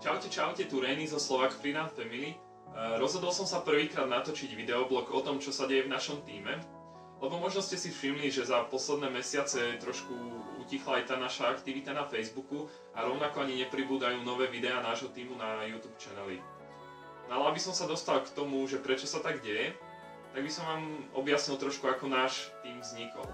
Čaute, čaute, tu Reni zo Slovak Freerun Family. Rozhodol som sa prvýkrát natočiť videoblog o tom, čo sa deje v našom tíme. Lebo možno ste si všimli, že za posledné mesiace trošku utichla aj tá naša aktivita na Facebooku a rovnako ani nepribúdajú nové videá nášho týmu na YouTube channeli. No ale aby som sa dostal k tomu, že prečo sa tak deje, tak by som vám objasnil trošku, ako náš tým vznikol.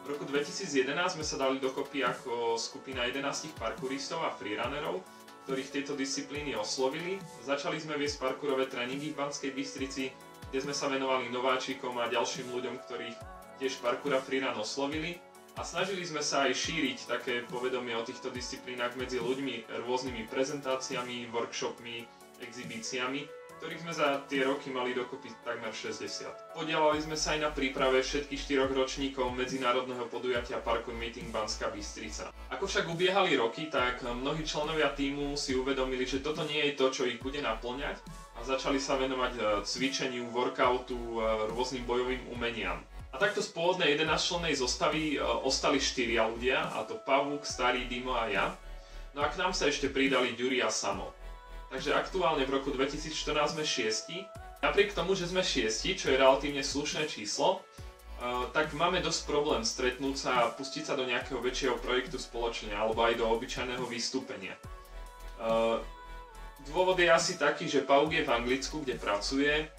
V roku 2011 sme sa dali dokopy ako skupina 11 parkouristov a freerunnerov, ktorých tieto disciplíny oslovili. Začali sme viesť parkourové tréningy v Banskej Bystrici, kde sme sa venovali nováčikom a ďalším ľuďom, ktorých tiež parkour a freerun oslovili. A snažili sme sa aj šíriť také povedomie o týchto disciplínach medzi ľuďmi rôznymi prezentáciami, workshopmi, exhibíciami, ktorých sme za tie roky mali dokopy takmer 60. Podielali sme sa aj na príprave všetkých 4 ročníkov medzinárodného podujatia Parkour Meeting Banská Bystrica. Ako však ubiehali roky, tak mnohí členovia tímu si uvedomili, že toto nie je to, čo ich bude naplňať, a začali sa venovať cvičeniu, workoutu, rôznym bojovým umeniam. A takto z pôvodnej 11-člennej zostavy ostali 4 ľudia, a to Pavúk, Starý, Dimo a ja. No a k nám sa ešte pridali Ďuri a Samo. Takže aktuálne v roku 2014 sme 6. Napriek tomu, že sme 6, čo je relatívne slušné číslo, tak máme dosť problém stretnúť sa a pustiť sa do nejakého väčšieho projektu spoločne alebo aj do obyčajného vystúpenia. Dôvod je asi taký, že Pauk je v Anglicku, kde pracuje,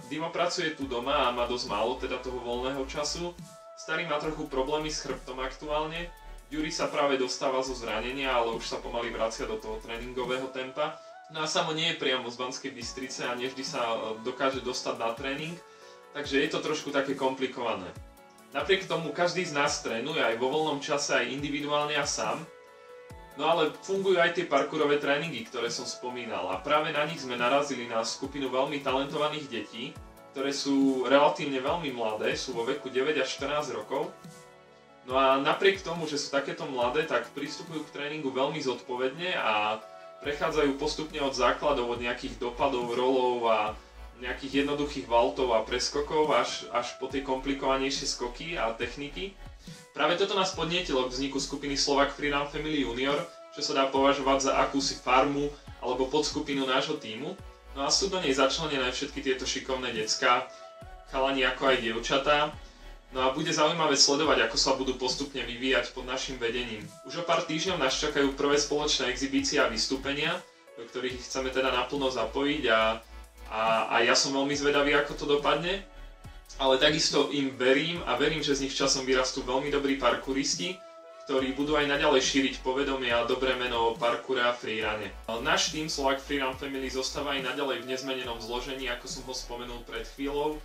Dimo pracuje tu doma a má dosť málo teda toho voľného času, Starý má trochu problémy s chrbtom aktuálne, Ďuri sa práve dostáva zo zranenia, ale už sa pomaly vracia do toho tréningového tempa. No a Samo nie je priamo z Banskej Bystrice a nevždy sa dokáže dostať na tréning, takže je to trošku také komplikované. Napriek tomu každý z nás trénuje aj vo voľnom čase, aj individuálne a sám. No ale fungujú aj tie parkourové tréningy, ktoré som spomínal, a práve na nich sme narazili na skupinu veľmi talentovaných detí, ktoré sú relatívne veľmi mladé, sú vo veku 9 až 14 rokov. No a napriek tomu, že sú takéto mladé, tak pristupujú k tréningu veľmi zodpovedne a prechádzajú postupne od základov, od nejakých dopadov, rolov a nejakých jednoduchých valtov a preskokov až po tie komplikovanejšie skoky a techniky. Práve toto nás podnietilo k vzniku skupiny Slovak Freerun Family Junior, čo sa dá považovať za akúsi farmu alebo podskupinu nášho tímu. No a sú do nej začlenené všetky tieto šikovné decká, chalani ako aj dievčatá. No a bude zaujímavé sledovať, ako sa budú postupne vyvíjať pod našim vedením. Už o pár týždňov nás čakajú prvé spoločné exhibície a vystúpenia, do ktorých chceme teda naplno zapojiť a ja som veľmi zvedavý, ako to dopadne. Ale takisto im verím a verím, že z nich časom vyrastú veľmi dobrí parkouristi, ktorí budú aj naďalej šíriť povedomie a dobré meno o parkoure a freerune. Náš tým Slovak Freerun Family zostáva aj naďalej v nezmenenom zložení, ako som ho spomenul pred chvíľou.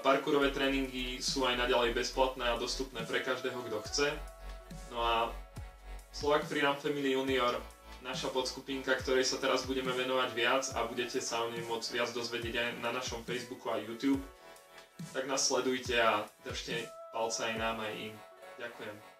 Parkourové tréningy sú aj naďalej bezplatné a dostupné pre každého, kto chce. No a Slovak Freerun Family Junior, naša podskupinka, ktorej sa teraz budeme venovať viac a budete sa o nej môcť viac dozvedieť aj na našom Facebooku a YouTube, tak nás sledujte a držte palce aj nám, aj im. Ďakujem.